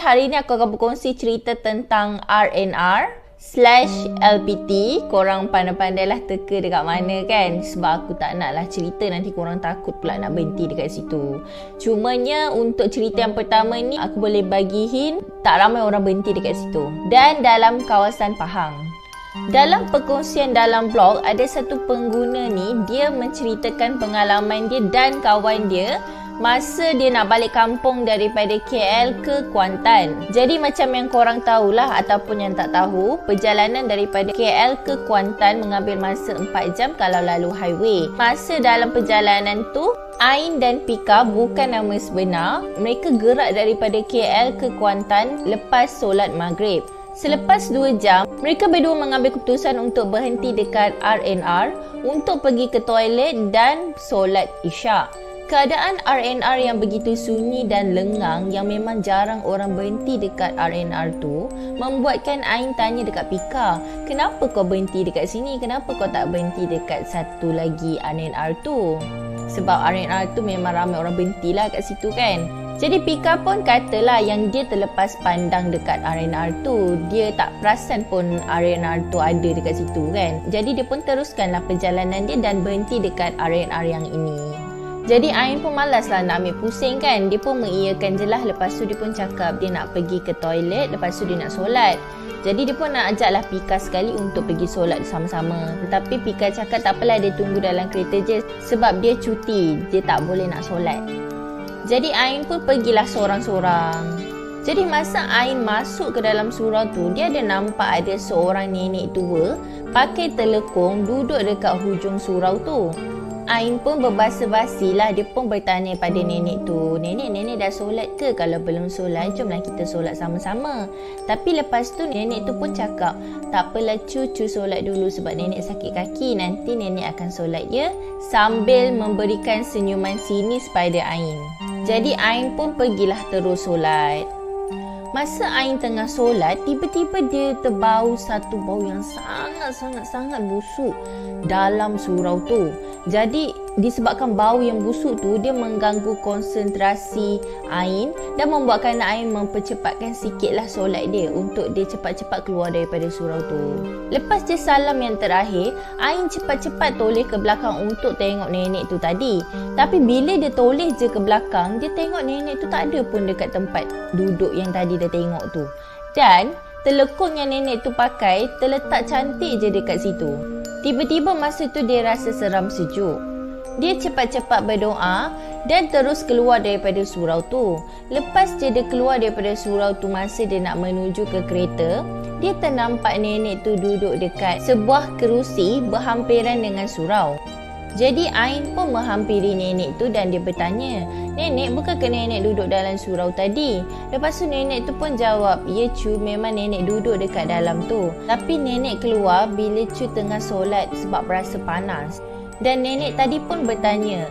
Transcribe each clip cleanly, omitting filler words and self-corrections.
hari ni aku akan berkongsi cerita tentang RNR/LPT. Korang pandai-pandailah teka dekat mana kan, sebab aku tak naklah cerita nanti korang takut pula nak berhenti dekat situ. Cumanya untuk cerita yang pertama ni aku boleh bagi hint, tak ramai orang berhenti dekat situ dan dalam kawasan Pahang. Dalam perkongsian dalam blog, ada satu pengguna ni, dia menceritakan pengalaman dia dan kawan dia masa dia nak balik kampung daripada KL ke Kuantan. Jadi macam yang korang tahulah ataupun yang tak tahu, perjalanan daripada KL ke Kuantan mengambil masa 4 jam kalau lalu highway. Masa dalam perjalanan tu, Ain dan Pika bukan nama sebenar. Mereka gerak daripada KL ke Kuantan lepas solat maghrib. Selepas 2 jam, mereka berdua mengambil keputusan untuk berhenti dekat RNR untuk pergi ke toilet dan solat isyak. Keadaan RNR yang begitu sunyi dan lengang yang memang jarang orang berhenti dekat RNR tu membuatkan Ain tanya dekat Pika, kenapa kau berhenti dekat sini? Kenapa kau tak berhenti dekat satu lagi RNR tu? Sebab RNR tu memang ramai orang berhentilah kat situ kan. Jadi Pika pun katalah yang dia terlepas pandang dekat RNR tu. Dia tak perasan pun RNR tu ada dekat situ kan. Jadi dia pun teruskanlah perjalanan dia dan berhenti dekat RNR yang ini. Jadi Ain pun malaslah nak ambil pusing kan. Dia pun mengiyakan je lah. Lepas tu dia pun cakap dia nak pergi ke toilet. Lepas tu dia nak solat. Jadi dia pun nak ajaklah Pika sekali untuk pergi solat sama-sama. Tetapi Pika cakap tak apalah, dia tunggu dalam kereta je. Sebab dia cuti. Dia tak boleh nak solat. Jadi Ain pun pergilah seorang-seorang. Jadi masa Ain masuk ke dalam surau tu, dia ada nampak ada seorang nenek tua pakai telekung duduk dekat hujung surau tu. Ain pun berbasa-basi lah. Dia pun bertanya pada nenek tu, Nenek dah solat ke? Kalau belum solat, jomlah kita solat sama-sama. Tapi lepas tu nenek tu pun cakap, tak apalah cucu solat dulu sebab nenek sakit kaki. Nanti nenek akan solat ya, sambil memberikan senyuman sinis pada Ain. Jadi Ain pun pergilah terus solat. Masa Ain tengah solat, tiba-tiba dia terbau satu bau yang sangat busuk dalam surau tu. Jadi disebabkan bau yang busuk tu, dia mengganggu konsentrasi Ain dan membuatkan Ain mempercepatkan sikitlah solat dia untuk dia cepat-cepat keluar daripada surau tu. Lepas dia salam yang terakhir, Ain cepat-cepat toleh ke belakang untuk tengok nenek tu tadi. Tapi bila dia toleh je ke belakang, dia tengok nenek tu tak ada pun dekat tempat duduk yang tadi dia tengok tu. Dan telekung yang nenek tu pakai terletak cantik je dekat situ. Tiba-tiba masa tu dia rasa seram sejuk. Dia cepat-cepat berdoa dan terus keluar daripada surau tu. Lepas je dia keluar daripada surau tu, masa dia nak menuju ke kereta, dia ternampak nenek tu duduk dekat sebuah kerusi berhampiran dengan surau. Jadi Ain pun menghampiri nenek tu dan dia bertanya, Nenek, bukankah nenek duduk dalam surau tadi? Lepas tu nenek tu pun jawab, ya cu, memang nenek duduk dekat dalam tu. Tapi nenek keluar bila cu tengah solat sebab berasa panas. Dan nenek tadi pun bertanya,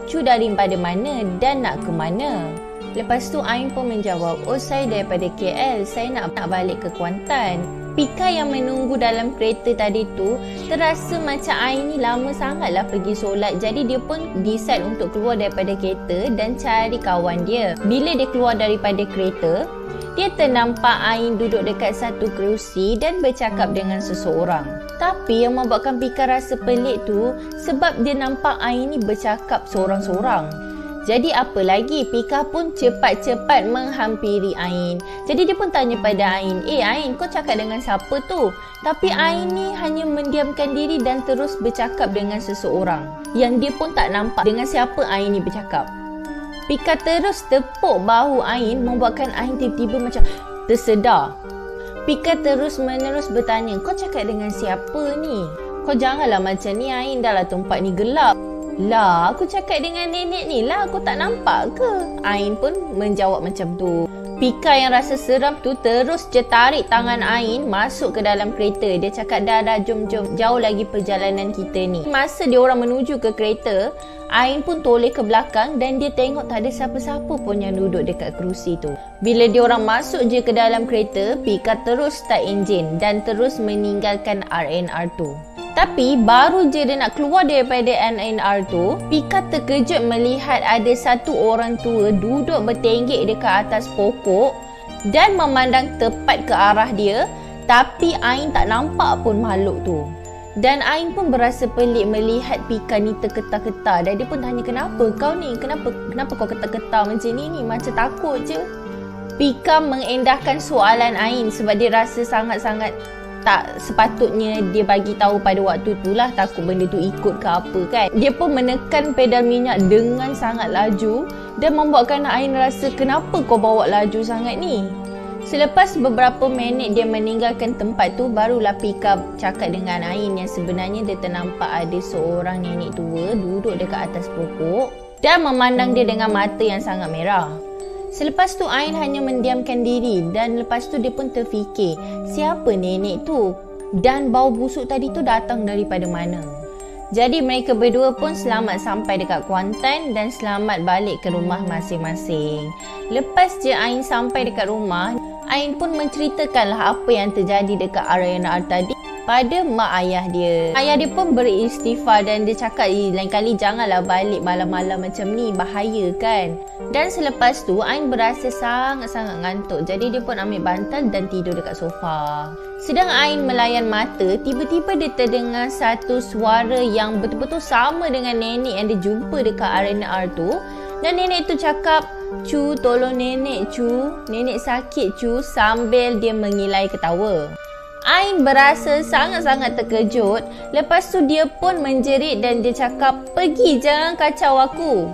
cu daripada mana dan nak ke mana? Lepas tu Ain pun menjawab, oh saya daripada KL, saya nak balik ke Kuantan. Pika yang menunggu dalam kereta tadi tu terasa macam Ain ni lama sangatlah pergi solat. Jadi dia pun decide untuk keluar daripada kereta dan cari kawan dia. Bila dia keluar daripada kereta, dia ternampak Ain duduk dekat satu kerusi dan bercakap dengan seseorang. Tapi yang membuatkan Pika rasa pelik tu sebab dia nampak Ain ni bercakap seorang-seorang. Jadi apa lagi, Pika pun cepat-cepat menghampiri Ain. Jadi dia pun tanya pada Ain, Ain, kau cakap dengan siapa tu? Tapi Ain ni hanya mendiamkan diri dan terus bercakap dengan seseorang yang dia pun tak nampak dengan siapa Ain ni bercakap. Pika terus tepuk bahu Ain membuatkan Ain tiba-tiba macam tersedar. Pika terus-menerus bertanya, kau cakap dengan siapa ni? Kau janganlah macam ni Ain, dah lah tempat ni gelap. Lah, aku cakap dengan nenek ni lah, aku tak nampak ke? Ain pun menjawab macam tu. Pika yang rasa seram tu terus je tarik tangan Ain masuk ke dalam kereta. Dia cakap, dah jom, jauh lagi perjalanan kita ni. Masa dia orang menuju ke kereta, Ain pun toleh ke belakang dan dia tengok tak ada siapa-siapa pun yang duduk dekat kerusi tu. Bila dia orang masuk je ke dalam kereta, Pika terus start enjin dan terus meninggalkan RNR tu. Tapi baru je dia nak keluar daripada RNR tu, Pika terkejut melihat ada satu orang tua duduk bertenggek dekat atas pokok dan memandang tepat ke arah dia, tapi Ain tak nampak pun makhluk tu. Dan Ain pun berasa pelik melihat Pika ni terketar-ketar, dan dia pun tanya, kenapa kau ni? Kenapa kau ketar-ketar macam ni? Macam takut je. Pika mengendahkan soalan Ain sebab dia rasa sangat-sangat tak sepatutnya dia bagi tahu pada waktu tu lah, takut benda tu ikut ke apa kan. Dia pun menekan pedal minyak dengan sangat laju dan membuatkan Ain rasa, kenapa kau bawa laju sangat ni? Selepas beberapa minit dia meninggalkan tempat tu, barulah Pika cakap dengan Ain yang sebenarnya dia ternampak ada seorang nenek tua duduk dekat atas pokok dan memandang dia dengan mata yang sangat merah. Selepas tu Ain hanya mendiamkan diri dan lepas tu dia pun terfikir, siapa nenek tu? Dan bau busuk tadi tu datang daripada mana? Jadi mereka berdua pun selamat sampai dekat Kuantan dan selamat balik ke rumah masing-masing. Lepas je Ain sampai dekat rumah, Ain pun menceritakanlah apa yang terjadi dekat R&R tadi pada mak ayah dia. Ayah dia pun beristighfar dan dia cakap, lain kali janganlah balik malam-malam macam ni, bahaya kan. Dan selepas tu Ain berasa sangat-sangat ngantuk, jadi dia pun ambil bantal dan tidur dekat sofa. Sedang Ain melayan mata, tiba-tiba dia terdengar satu suara yang betul-betul sama dengan nenek yang dia jumpa dekat R&R tu. Dan nenek tu cakap, "Cu, tolong nenek cu, nenek sakit cu," sambil dia mengilai ketawa. Ain berasa sangat-sangat terkejut. Lepas tu dia pun menjerit dan dia cakap, "Pergi, jangan kacau aku."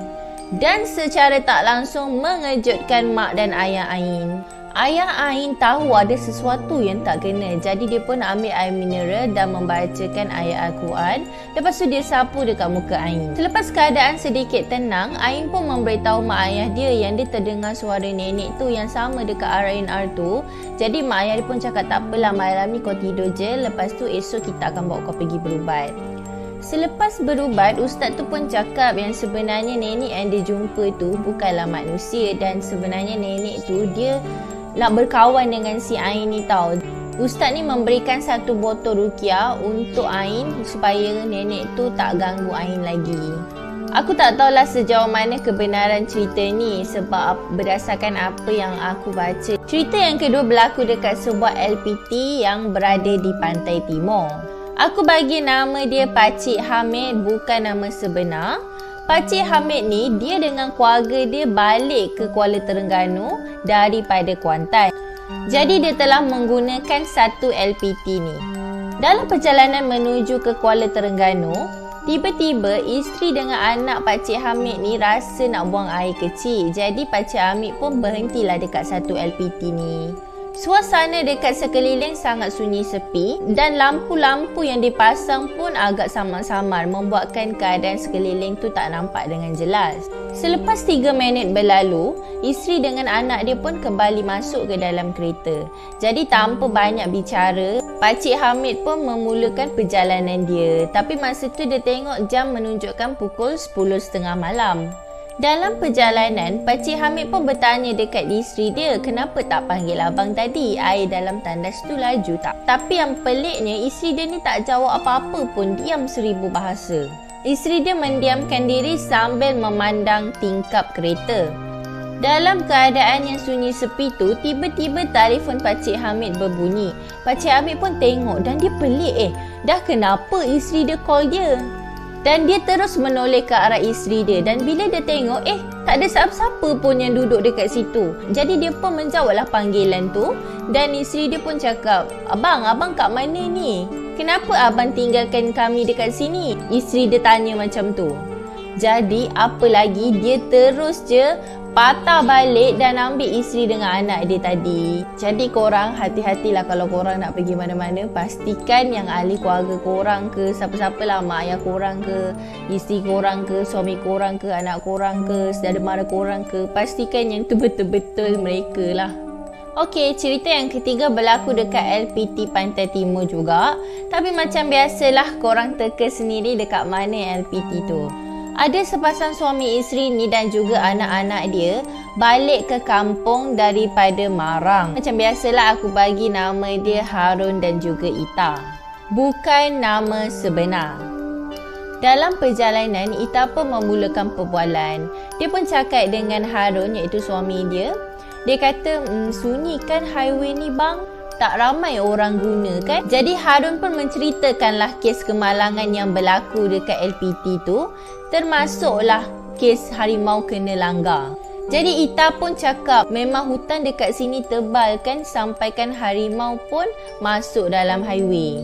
Dan secara tak langsung mengejutkan mak dan ayah Ain. Ayah Ain tahu ada sesuatu yang tak kena, jadi dia pun ambil air mineral dan membacakan ayat Al-Quran. Lepas tu dia sapu dekat muka Ain. Selepas keadaan sedikit tenang, Ain pun memberitahu mak ayah dia yang dia terdengar suara nenek tu yang sama dekat R&R tu. Jadi mak ayah dia pun cakap, tak apalah malam ni kau tidur je, lepas tu esok kita akan bawa kau pergi berubat. Selepas berubat, ustaz tu pun cakap yang sebenarnya nenek yang dia jumpa tu bukanlah manusia dan sebenarnya nenek tu dia nak berkawan dengan si Ain ni tau. Ustaz ni memberikan satu botol ruqyah untuk Ain supaya nenek tu tak ganggu Ain lagi. Aku tak tahulah sejauh mana kebenaran cerita ni sebab berdasarkan apa yang aku baca. Cerita yang kedua berlaku dekat sebuah LPT yang berada di Pantai Timur. Aku bagi nama dia Pakcik Hamid, bukan nama sebenar. Pakcik Hamid ni, dia dengan keluarga dia balik ke Kuala Terengganu daripada Kuantan. Jadi dia telah menggunakan satu LPT ni. Dalam perjalanan menuju ke Kuala Terengganu, tiba-tiba isteri dengan anak Pakcik Hamid ni rasa nak buang air kecil. Jadi Pakcik Hamid pun berhentilah dekat satu LPT ni. Suasana dekat sekeliling sangat sunyi sepi dan lampu-lampu yang dipasang pun agak samar-samar membuatkan keadaan sekeliling tu tak nampak dengan jelas. Selepas 3 minit berlalu, isteri dengan anak dia pun kembali masuk ke dalam kereta. Jadi tanpa banyak bicara, Pakcik Hamid pun memulakan perjalanan dia. Tapi masa tu dia tengok jam menunjukkan pukul 10.30 malam. Dalam perjalanan, Pakcik Hamid pun bertanya dekat isteri dia, kenapa tak panggil abang tadi? Air dalam tandas tu laju tak? Tapi yang peliknya, isteri dia ni tak jawab apa-apa pun, diam 1000 bahasa. Isteri dia mendiamkan diri sambil memandang tingkap kereta. Dalam keadaan yang sunyi sepi tu, tiba-tiba telefon Pakcik Hamid berbunyi. Pakcik Hamid pun tengok dan dia pelik, dah kenapa isteri dia call dia? Dan dia terus menoleh ke arah isteri dia. Dan bila dia tengok, tak ada siapa-siapa pun yang duduk dekat situ. Jadi dia pun menjawablah panggilan tu. Dan isteri dia pun cakap, abang kat mana ni? Kenapa abang tinggalkan kami dekat sini? Isteri dia tanya macam tu. Jadi apa lagi, dia terus je patah balik dan ambil isteri dengan anak dia tadi. Jadi korang hati-hatilah kalau korang nak pergi mana-mana. Pastikan yang ahli keluarga korang ke, siapa-siapa lah, mak ayah korang ke, isteri korang ke, suami korang ke, anak korang ke, saudara mara korang ke, pastikan yang tu betul-betul mereka lah. Okey, cerita yang ketiga berlaku dekat LPT Pantai Timur juga. Tapi macam biasalah, korang teka sendiri dekat mana LPT tu. Ada sepasang suami isteri ni dan juga anak-anak dia balik ke kampung daripada Marang. Macam biasalah, aku bagi nama dia Harun dan juga Ita, bukan nama sebenar. Dalam perjalanan, Ita pun memulakan perbualan. Dia pun cakap dengan Harun, iaitu suami dia. Dia kata, sunyi kan highway ni bang, tak ramai orang guna kan. Jadi Harun pun menceritakanlah kes kemalangan yang berlaku dekat LPT tu, termasuklah kes harimau kena langgar. Jadi Ita pun cakap memang hutan dekat sini tebal kan, sampaikan harimau pun masuk dalam highway.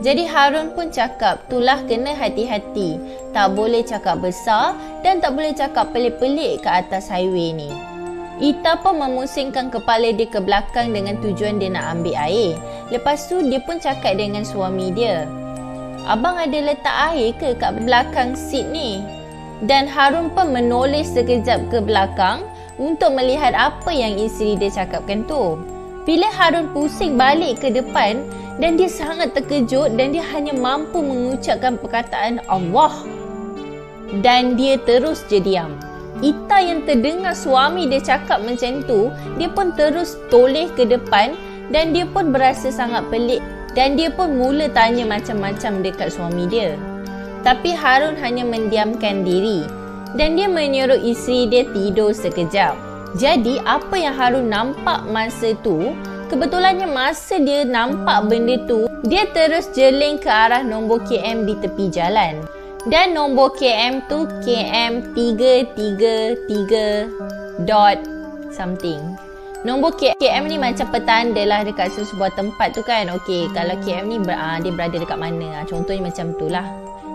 Jadi Harun pun cakap, itulah kena hati-hati. Tak boleh cakap besar dan tak boleh cakap pelik-pelik ke atas highway ni. Ita pun memusingkan kepala dia ke belakang dengan tujuan dia nak ambil air. Lepas tu dia pun cakap dengan suami dia, abang ada letak air ke kat belakang seat ni? Dan Harun pun menoleh sekejap ke belakang untuk melihat apa yang isteri dia cakapkan tu. Bila Harun pusing balik ke depan dan dia sangat terkejut dan dia hanya mampu mengucapkan perkataan Allah. Dan dia terus je diam. Ita yang terdengar suami dia cakap macam tu, dia pun terus toleh ke depan dan dia pun berasa sangat pelik. Dan dia pun mula tanya macam-macam dekat suami dia. Tapi Harun hanya mendiamkan diri dan dia menyuruh isteri dia tidur sekejap. Jadi apa yang Harun nampak masa tu, kebetulannya masa dia nampak benda tu, dia terus jeling ke arah nombor KM di tepi jalan. Dan nombor KM tu KM 333 dot something. Nombor KM ni macam petanda lah dekat sebuah tempat tu kan. Okey, kalau KM ni dia berada dekat mana, contohnya macam tu lah.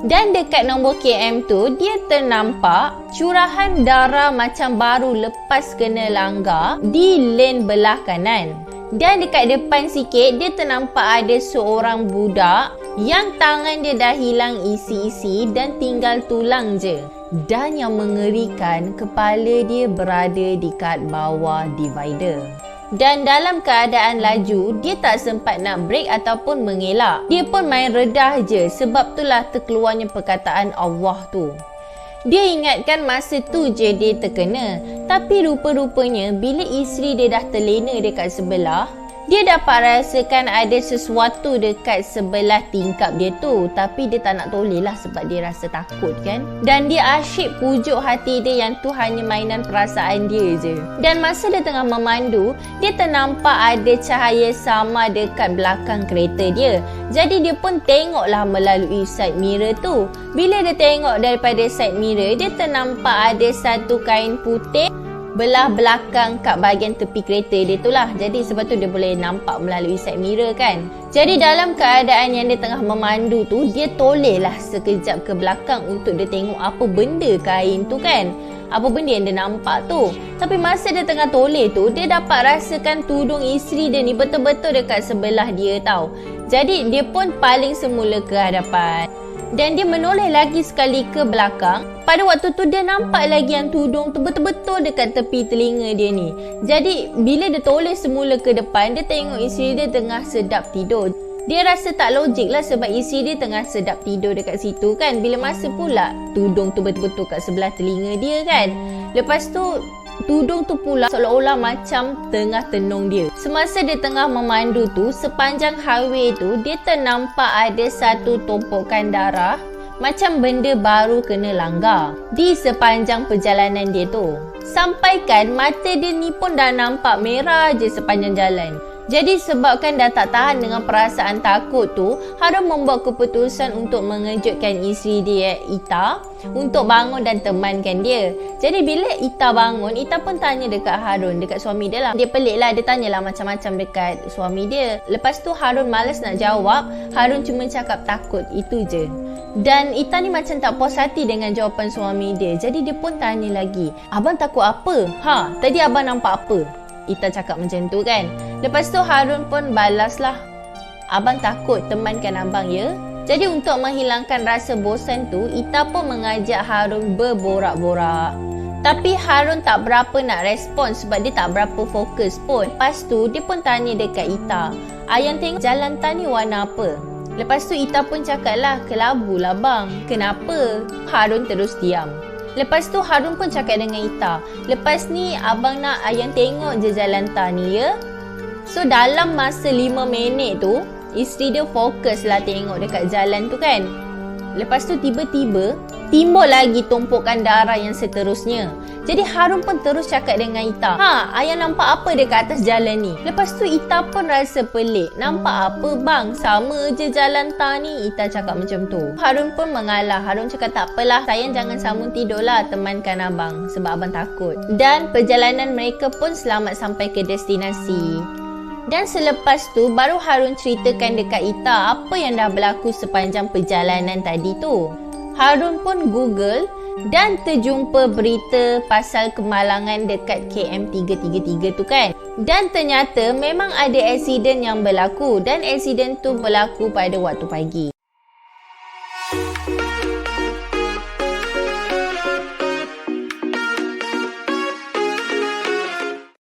Dan dekat nombor KM tu, dia ternampak curahan darah macam baru lepas kena langgar di lane belah kanan. Dan dekat depan sikit, dia ternampak ada seorang budak yang tangan dia dah hilang isi-isi dan tinggal tulang je. Dan yang mengerikan, kepala dia berada dekat bawah divider. Dan dalam keadaan laju, dia tak sempat nak brake ataupun mengelak. Dia pun main redah je, sebab itulah terkeluarnya perkataan Allah tu. Dia ingatkan masa tu je dia terkena. Tapi rupa-rupanya bila isteri dia dah terlena dekat sebelah, dia dapat rasakan ada sesuatu dekat sebelah tingkap dia tu. Tapi dia tak nak toleh lah sebab dia rasa takut kan. Dan dia asyik pujuk hati dia yang tu hanya mainan perasaan dia je. Dan masa dia tengah memandu, dia ternampak ada cahaya sama dekat belakang kereta dia. Jadi dia pun tengoklah melalui side mirror tu. Bila dia tengok daripada side mirror, dia ternampak ada satu kain putih belah belakang kat bahagian tepi kereta dia tu lah. Jadi sebab tu dia boleh nampak melalui side mirror kan. Jadi dalam keadaan yang dia tengah memandu tu, dia toleh lah sekejap ke belakang untuk dia tengok apa benda kain tu kan. Apa benda yang dia nampak tu. Tapi masa dia tengah toleh tu, dia dapat rasakan tudung isteri dia ni betul-betul dekat sebelah dia tau. Jadi dia pun paling semula ke hadapan. Dan dia menoleh lagi sekali ke belakang. Pada waktu tu dia nampak lagi yang tudung tu betul-betul dekat tepi telinga dia ni. Jadi bila dia toleh semula ke depan, dia tengok isteri dia tengah sedap tidur. Dia rasa tak logik lah sebab isteri dia tengah sedap tidur dekat situ kan. Bila masa pula tudung tu betul-betul kat sebelah telinga dia kan. Lepas tu tudung tu pula seolah-olah macam tengah tenung dia. Semasa dia tengah memandu tu, sepanjang highway tu, dia ternampak ada satu tumpukan darah macam benda baru kena langgar di sepanjang perjalanan dia tu. Sampaikan mata dia ni pun dah nampak merah je sepanjang jalan. Jadi sebabkan dah tak tahan dengan perasaan takut tu, Harun membuat keputusan untuk mengejutkan isteri dia, Ita, untuk bangun dan temankan dia. Jadi bila Ita bangun, Ita pun tanya dekat Harun, dekat suami dia lah. Dia pelik lah, dia tanyalah macam-macam dekat suami dia. Lepas tu Harun malas nak jawab, Harun cuma cakap takut, itu je. Dan Ita ni macam tak puas hati dengan jawapan suami dia. Jadi dia pun tanya lagi, abang takut apa? Tadi abang nampak apa? Ita cakap macam tu kan. Lepas tu Harun pun balas lah, abang takut temankan abang ya. Jadi untuk menghilangkan rasa bosan tu, Ita pun mengajak Harun berborak-borak. Tapi Harun tak berapa nak respon sebab dia tak berapa fokus pun. Lepas tu dia pun tanya dekat Ita, ayang tengok jalan tan ni warna apa? Lepas tu Ita pun cakap lah, kelabu lah bang. Kenapa? Harun terus diam. Lepas tu Harun pun cakap dengan Ita, lepas ni abang nak ayang tengok je jalan tan ni ya. So dalam masa 5 minit tu, isteri dia fokus lah tengok dekat jalan tu kan. Lepas tu tiba-tiba timbul lagi tumpukan darah yang seterusnya. Jadi Harun pun terus cakap dengan Ita, ayah nampak apa dekat atas jalan ni? Lepas tu Ita pun rasa pelik. Nampak apa bang? Sama je jalan tar ni. Ita cakap macam tu. Harun pun mengalah. Harun cakap tak apalah, sayang jangan sambung tidur lah, temankan abang sebab abang takut. Dan perjalanan mereka pun selamat sampai ke destinasi. Dan selepas tu baru Harun ceritakan dekat Ita apa yang dah berlaku sepanjang perjalanan tadi tu. Harun pun Google dan terjumpa berita pasal kemalangan dekat KM 333 tu kan. Dan ternyata memang ada aksiden yang berlaku dan aksiden tu berlaku pada waktu pagi.